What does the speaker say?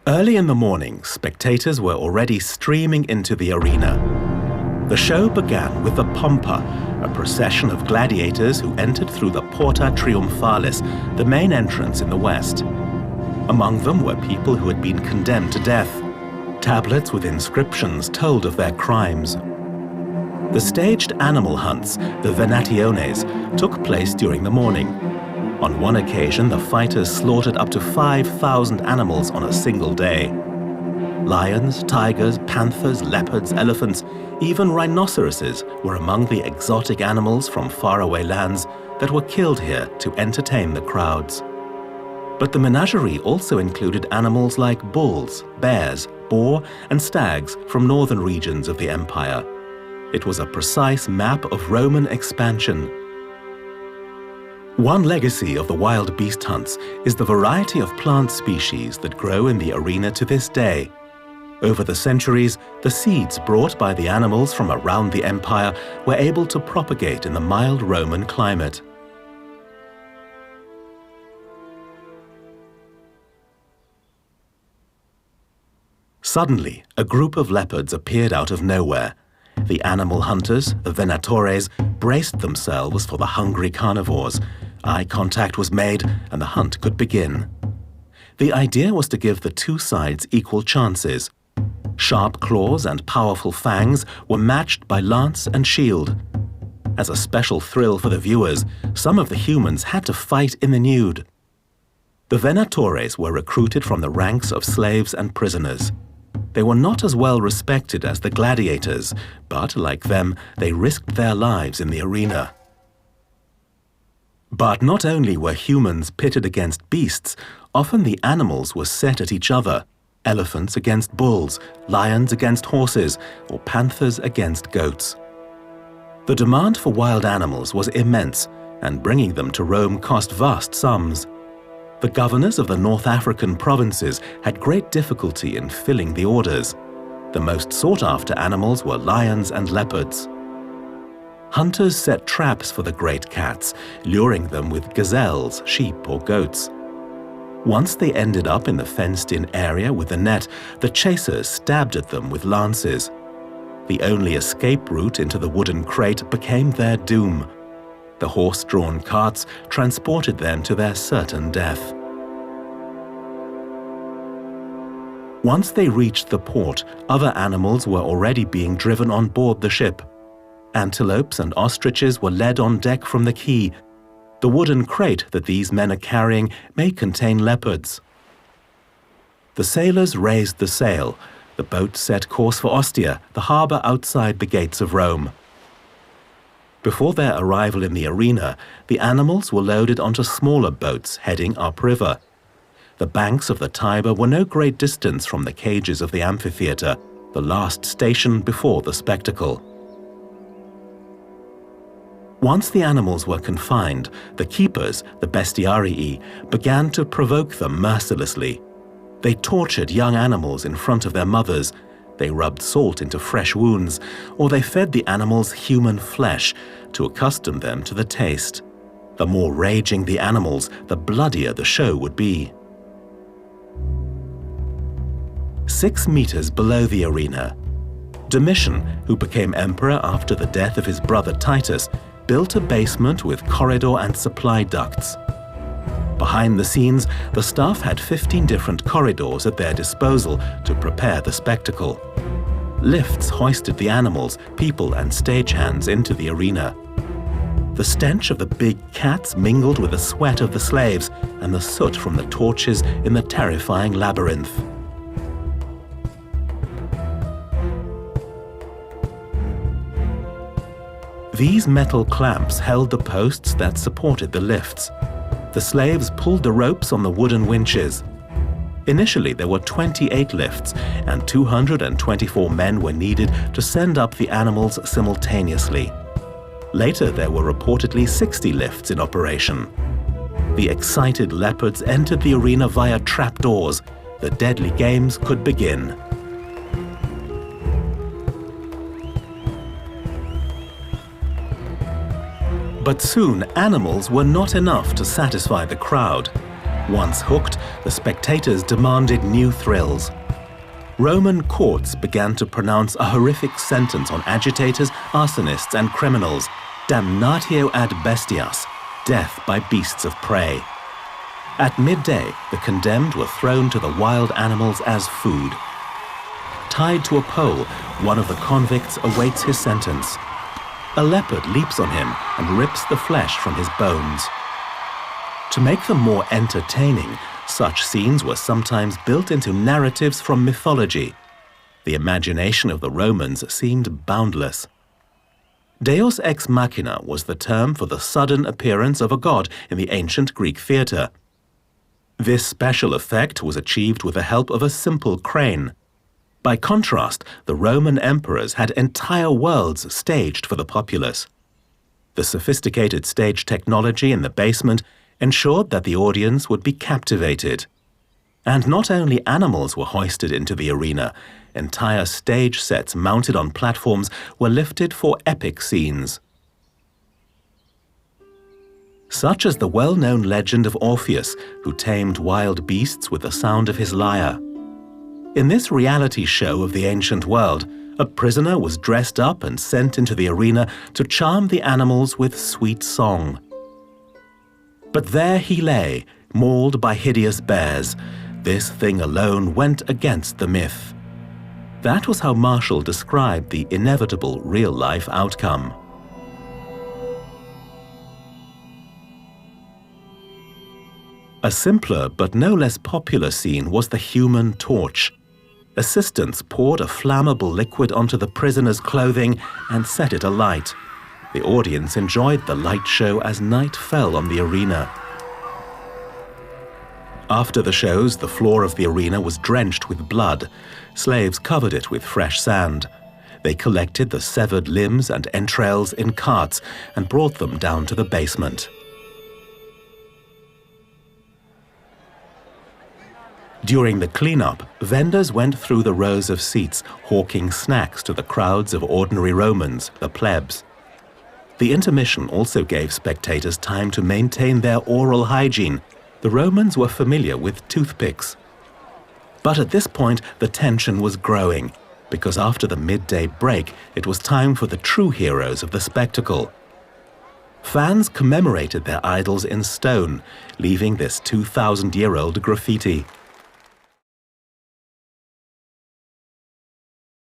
Early in the morning, spectators were already streaming into the arena. The show began with the Pompa, a procession of gladiators who entered through the Porta Triumphalis, the main entrance in the west. Among them were people who had been condemned to death. Tablets with inscriptions told of their crimes. The staged animal hunts, the venationes, took place during the morning. On one occasion, the fighters slaughtered up to 5,000 animals on a single day. Lions, tigers, panthers, leopards, elephants, even rhinoceroses were among the exotic animals from faraway lands that were killed here to entertain the crowds. But the menagerie also included animals like bulls, bears, boar, and stags from northern regions of the empire. It was a precise map of Roman expansion. One legacy of the wild beast hunts is the variety of plant species that grow in the arena to this day. Over the centuries, the seeds brought by the animals from around the empire were able to propagate in the mild Roman climate. Suddenly, a group of leopards appeared out of nowhere. The animal hunters, the venatores, braced themselves for the hungry carnivores. Eye contact was made, and the hunt could begin. The idea was to give the two sides equal chances. Sharp claws and powerful fangs were matched by lance and shield. As a special thrill for the viewers, some of the humans had to fight in the nude. The venatores were recruited from the ranks of slaves and prisoners. They were not as well respected as the gladiators, but, like them, they risked their lives in the arena. But not only were humans pitted against beasts, often the animals were set at each other. Elephants against bulls, lions against horses, or panthers against goats. The demand for wild animals was immense, and bringing them to Rome cost vast sums. The governors of the North African provinces had great difficulty in filling the orders. The most sought-after animals were lions and leopards. Hunters set traps for the great cats, luring them with gazelles, sheep, or goats. Once they ended up in the fenced-in area with the net, the chasers stabbed at them with lances. The only escape route into the wooden crate became their doom. The horse-drawn carts transported them to their certain death. Once they reached the port, other animals were already being driven on board the ship. Antelopes and ostriches were led on deck from the quay. The wooden crate that these men are carrying may contain leopards. The sailors raised the sail. The boat set course for Ostia, the harbor outside the gates of Rome. Before their arrival in the arena, the animals were loaded onto smaller boats heading upriver. The banks of the Tiber were no great distance from the cages of the amphitheater, the last station before the spectacle. Once the animals were confined, the keepers, the bestiarii, began to provoke them mercilessly. They tortured young animals in front of their mothers. They rubbed salt into fresh wounds, or they fed the animals human flesh to accustom them to the taste. The more raging the animals, the bloodier the show would be. 6 meters below the arena, Domitian, who became emperor after the death of his brother Titus, built a basement with corridor and supply ducts. Behind the scenes, the staff had 15 different corridors at their disposal to prepare the spectacle. Lifts hoisted the animals, people, and stagehands into the arena. The stench of the big cats mingled with the sweat of the slaves and the soot from the torches in the terrifying labyrinth. These metal clamps held the posts that supported the lifts. The slaves pulled the ropes on the wooden winches. Initially, there were 28 lifts, and 224 men were needed to send up the animals simultaneously. Later, there were reportedly 60 lifts in operation. The excited leopards entered the arena via trapdoors. The deadly games could begin. But soon, animals were not enough to satisfy the crowd. Once hooked, the spectators demanded new thrills. Roman courts began to pronounce a horrific sentence on agitators, arsonists, and criminals, damnatio ad bestias, death by beasts of prey. At midday, the condemned were thrown to the wild animals as food. Tied to a pole, one of the convicts awaits his sentence. A leopard leaps on him and rips the flesh from his bones. To make them more entertaining, such scenes were sometimes built into narratives from mythology. The imagination of the Romans seemed boundless. Deus ex machina was the term for the sudden appearance of a god in the ancient Greek theatre. This special effect was achieved with the help of a simple crane. By contrast, the Roman emperors had entire worlds staged for the populace. The sophisticated stage technology in the basement ensured that the audience would be captivated. And not only animals were hoisted into the arena, entire stage sets mounted on platforms were lifted for epic scenes. Such as the well-known legend of Orpheus, who tamed wild beasts with the sound of his lyre. In this reality show of the ancient world, a prisoner was dressed up and sent into the arena to charm the animals with sweet song. But there he lay, mauled by hideous bears. This thing alone went against the myth. That was how Marshall described the inevitable real-life outcome. A simpler but no less popular scene was the human torch. Assistants poured a flammable liquid onto the prisoner's clothing and set it alight. The audience enjoyed the light show as night fell on the arena. After the shows, the floor of the arena was drenched with blood. Slaves covered it with fresh sand. They collected the severed limbs and entrails in carts and brought them down to the basement. During the cleanup, vendors went through the rows of seats, hawking snacks to the crowds of ordinary Romans, the plebs. The intermission also gave spectators time to maintain their oral hygiene. The Romans were familiar with toothpicks. But at this point, the tension was growing, because after the midday break, it was time for the true heroes of the spectacle. Fans commemorated their idols in stone, leaving this 2,000-year-old graffiti.